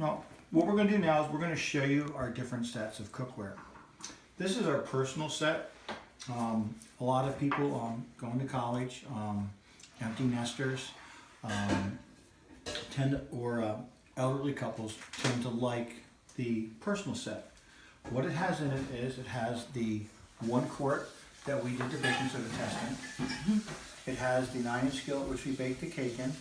Now, what we're going to do now is we're going to show you our different sets of cookware. This is our personal set. A lot of people going to college, empty nesters, elderly couples tend to like the personal set. What it has in it is it has the 1 quart that we did the baking soda testing. It has the 9-inch skillet which we baked the cake in.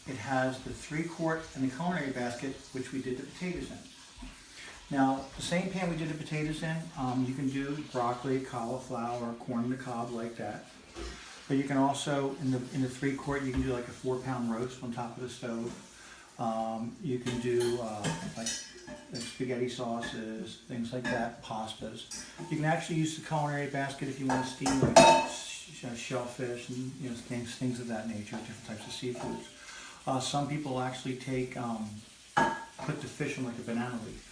It has the 3 quart and the culinary basket which we did the potatoes in. Now, the same pan we did the potatoes in, you can do broccoli, cauliflower, corn on the cob like that. But you can also, in the 3 quart, you can do like a 4-pound roast on top of the stove. You can do like spaghetti sauces, things like that, pastas. You can actually use the culinary basket if you want to steam like shellfish and things of that nature, different types of seafoods. Some people actually put the fish on like a banana leaf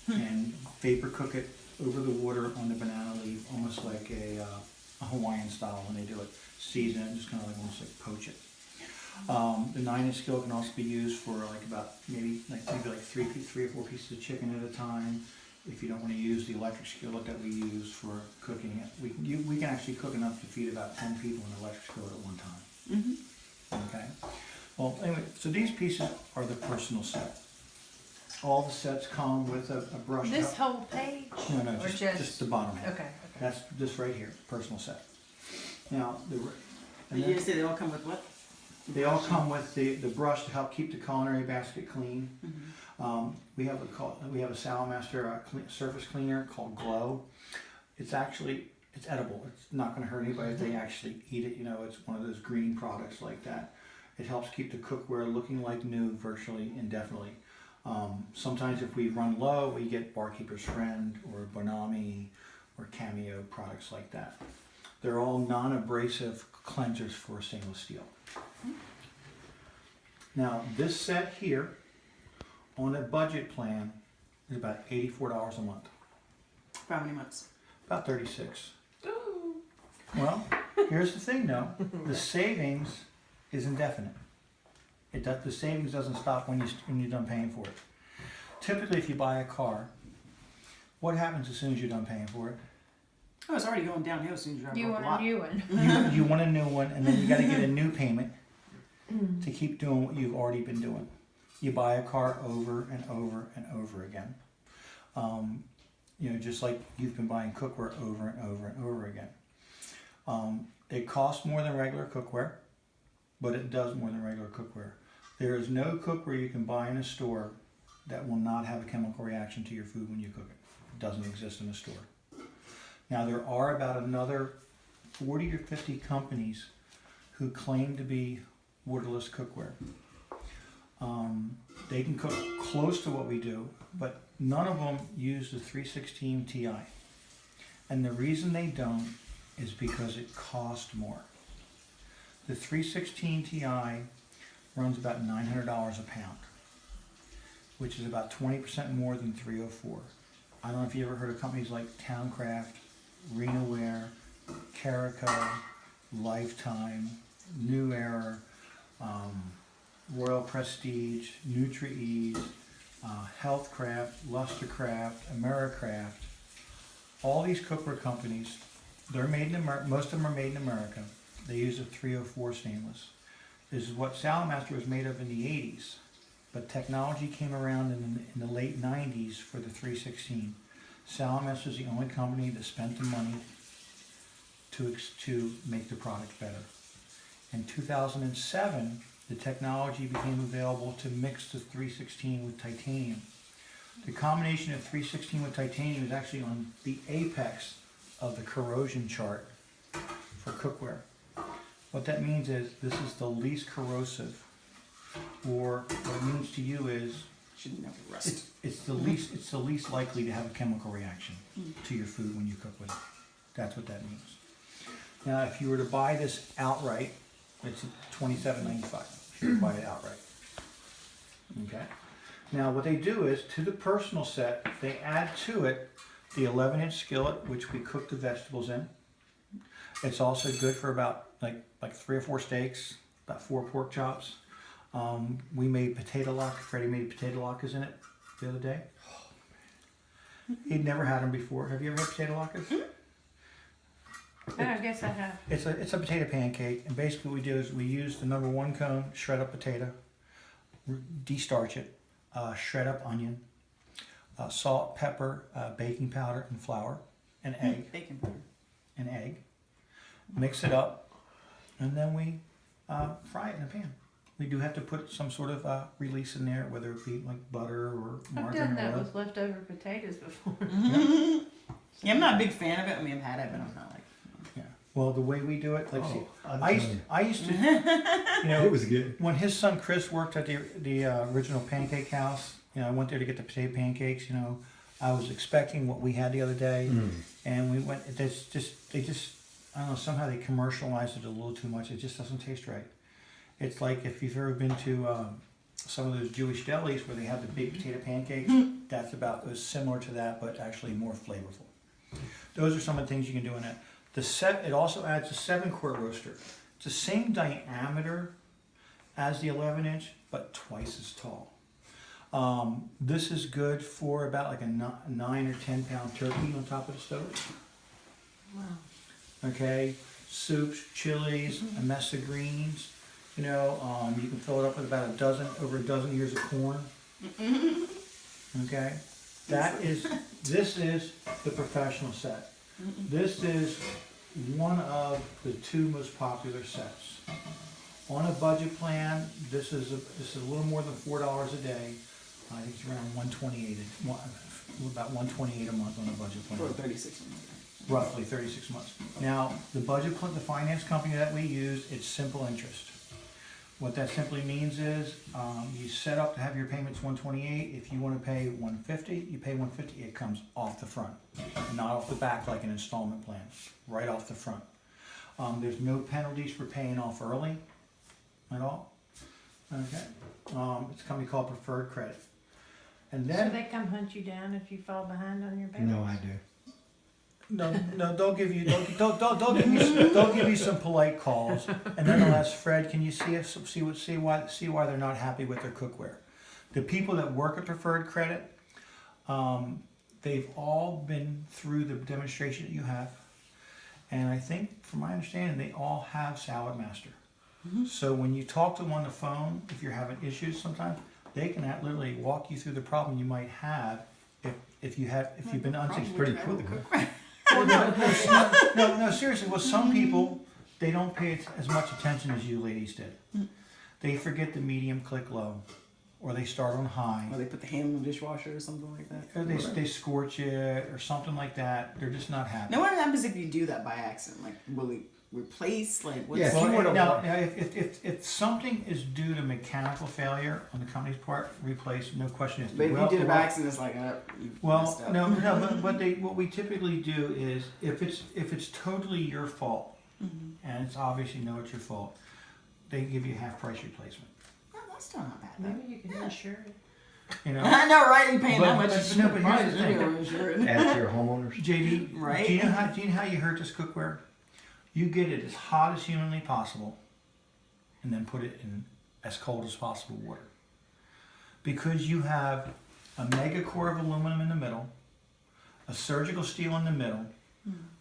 and vapor cook it over the water on the banana leaf, almost like a Hawaiian style when they do it. Season it, just kind of like almost like poach it. The 9-inch skillet can also be used for like maybe 3 or 4 pieces of chicken at a time. If you don't want to use the electric skillet that we use for cooking it, we can actually cook enough to feed about 10 people in an electric skillet at one time. Okay. Well, anyway, so these pieces are the personal set. All the sets come with a brush. This whole page? No, just the bottom half. Okay. That's this right here, personal set. Now, you say they all come with what? They all come with the brush to help keep the culinary basket clean. We have a Saladmaster surface cleaner called Glow. It's edible. It's not going to hurt anybody if they actually eat it. It's one of those green products like that. It helps keep the cookware looking like new virtually indefinitely. Sometimes if we run low, we get Barkeeper's Friend or Bonami or Cameo products like that. They're all non-abrasive cleansers for stainless steel. Now, this set here on a budget plan is about $84 a month. For how many months? About 36. Ooh. Well, here's the thing though. The savings is indefinite. The savings doesn't stop when you're done paying for it. Typically, if you buy a car, what happens as soon as you're done paying for it? Oh, it's already going downhill as soon as You want a new one. You want a new one, and then you got to get a new payment to keep doing what you've already been doing. You buy a car over and over and over again. Just like you've been buying cookware over and over and over again. It costs more than regular cookware, but it does more than regular cookware. There is no cookware you can buy in a store that will not have a chemical reaction to your food when you cook it. It doesn't exist in a store. Now, there are about another 40 or 50 companies who claim to be waterless cookware. They can cook close to what we do, but none of them use the 316 Ti. And the reason they don't is because it costs more. The 316 Ti runs about $900 a pound, which is about 20% more than 304. I don't know if you ever heard of companies like Towncraft, Renaware, Carico, Lifetime, New Era, Royal Prestige, Nutri-Ease, Healthcraft, Lustercraft, Americraft. All these cookware companies, they're made in America. Most of them are made in America. They use a 304 stainless. This is what Saladmaster was made of in the 80s, but technology came around in the late 90s for the 316. Saladmaster is the only company that spent the money to make the product better. In 2007, the technology became available to mix the 316 with titanium. The combination of 316 with titanium is actually on the apex of the corrosion chart for cookware. What that means is this is the least corrosive, or what it means to you is Shouldn't have to rust. it's the least likely to have a chemical reaction to your food when you cook with it. That's what that means. Now, if you were to buy this outright, it's $27.95. If you were to buy it outright. Okay. Now, what they do is to the personal set, they add to it the 11-inch skillet, which we cook the vegetables in. It's also good for about like 3 or 4 steaks, about 4 pork chops. We made potato lock. Freddie made potato lockers in it the other day. He'd never had them before. Have you ever had potato lockers? I guess I have. It's a potato pancake, and basically what we do is we use the number 1 cone, shred up potato, de-starch it, shred up onion, salt, pepper, baking powder, and flour, and egg. Bacon powder. An egg. Mix it up, and then we fry it in a pan. We do have to put some sort of release in there, whether it be like butter or I've margarine done that or oil. with leftover potatoes before. Yeah, I'm not a big fan of it. I mean, I've had it, but I'm not like. Yeah. Well, the way we do it, like see, I'm I telling used to, you know, It was good. when his son Chris worked at the original pancake house, you know, I went there to get the potato pancakes. You know, I was expecting what we had the other day, and we went. They just, I don't know. Somehow they commercialized it a little too much. It just doesn't taste right. It's like if you've ever been to some of those Jewish delis where they have the big potato pancakes. That's about it was similar to that, but actually more flavorful. Those are some of the things you can do in it. It also adds a 7-quart roaster. It's the same diameter as the 11-inch, but twice as tall. This is good for about like a 9 or 10 pound turkey on top of the stove. Wow. Okay, soups, chilies, a mess of greens. You know, you can fill it up with about over a dozen ears of corn. Okay, this is the professional set. This is one of the 2 most popular sets. On a budget plan, this is a little more than $4 a day. I think it's around about $128 a month on a budget plan. For 36 minutes. Roughly 36 months. Now, the finance company that we use, it's simple interest. What that simply means is you set up to have your payments $128. If you want to pay $150, you pay $150. It comes off the front, not off the back like an installment plan. Right off the front. There's no penalties for paying off early at all. Okay. It's a company called Preferred Credit. And So then they come hunt you down if you fall behind on your payments? No, I do. no, they'll give you some polite calls, and then they'll ask Fred, can you see why they're not happy with their cookware? The people that work at Preferred Credit, they've all been through the demonstration that you have, and I think, from my understanding, they all have Saladmaster. So when you talk to them on the phone, if you're having issues sometimes, they can literally walk you through the problem you might have if you've been unsuccessful. Pretty cool. Well, no, seriously. Well, some people, they don't pay as much attention as you ladies did. They forget the medium, click low, or they start on high. Or they put the hand in the dishwasher or something like that. Or they scorch it or something like that. They're just not happy. Now, what happens if you do that by accident? Like, will it replace? Like, what's Yeah, Now, if something is due to mechanical failure on the company's part, replace, no question. But if you did it by accident, it's like, you messed up. No, but what we typically do is if it's totally your fault, and it's obviously it's your fault, they give you half price replacement. No, that's still not bad. Maybe you can insure it. You know. I know, right? You paying that much? But here's the thing. Add to your homeowners. JD, Right? do you know how you hurt this cookware? You get it as hot as humanly possible, and then put it in as cold as possible water. Because you have a mega core of aluminum in the middle, a surgical steel in the middle,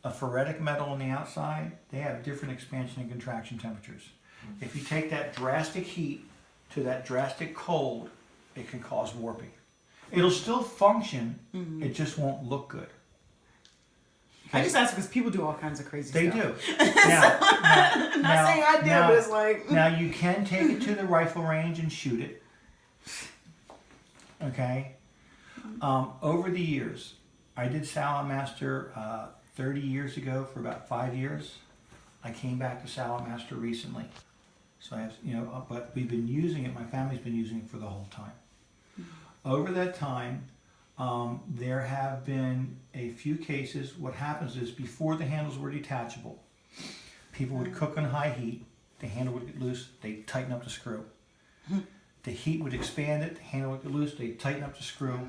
a ferritic metal on the outside, they have different expansion and contraction temperatures. If you take that drastic heat to that drastic cold, it can cause warping. It'll still function, it just won't look good. I just ask because people do all kinds of crazy They stuff. do. Now, I'm not saying I do, but it's like. Now you can take it to the rifle range and shoot it. Okay. Over the years, I did Saladmaster 30 years ago for about 5 years. I came back to Saladmaster recently, so I have but we've been using it. My family's been using it for the whole time. Over that time, there have been a few cases. What happens is before the handles were detachable, people would cook on high heat, the handle would get loose, they'd tighten up the screw. The heat would expand it, the handle would get loose, they'd tighten up the screw,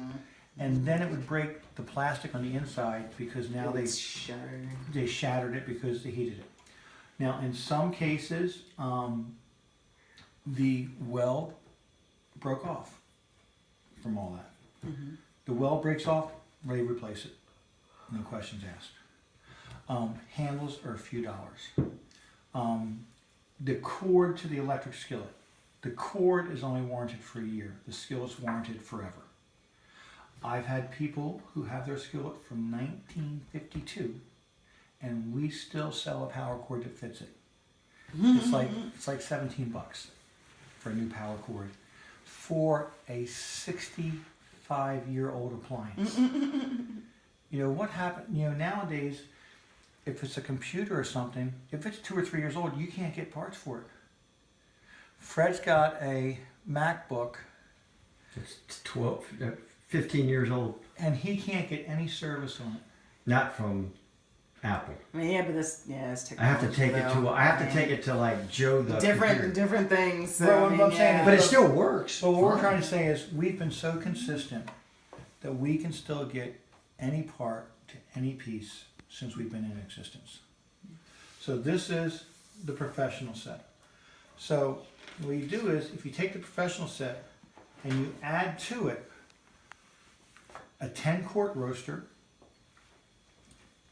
and then it would break the plastic on the inside because now they shattered it because they heated it. Now in some cases, the weld broke off from all that. Mm-hmm. The weld breaks off, ready to replace it. No questions asked. Handles are a few dollars. The cord to the electric skillet. The cord is only warranted for a year. The skillet's warranted forever. I've had people who have their skillet from 1952 and we still sell a power cord that fits it. It's like $17 for a new power cord for a 65-year-old appliance. You know what happened? You know, nowadays, if it's a computer or something, if it's 2 or 3 years old, you can't get parts for it. Fred's got a MacBook, It's 15 years old. and he can't get any service on it. Not from Apple. I mean, yeah, but it's I technology. have to take it though. to. I have to mean, take it to like Joe the different computer. things. So, Well, I mean, what I'm saying yeah. But it still works. So what we're fine. trying to say is we've been so consistent that we can still get any part to any piece since we've been in existence. So this is the professional set. So what you do is if you take the professional set and you add to it a 10-quart roaster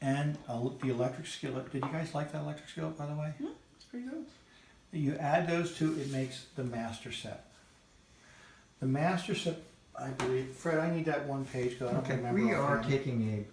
and the electric skillet. Did you guys like that electric skillet, by the way? It's pretty good. You add those two, it makes the master set. The master set, I believe, Fred, I need that one page because I don't Okay, remember. we are offhand. taking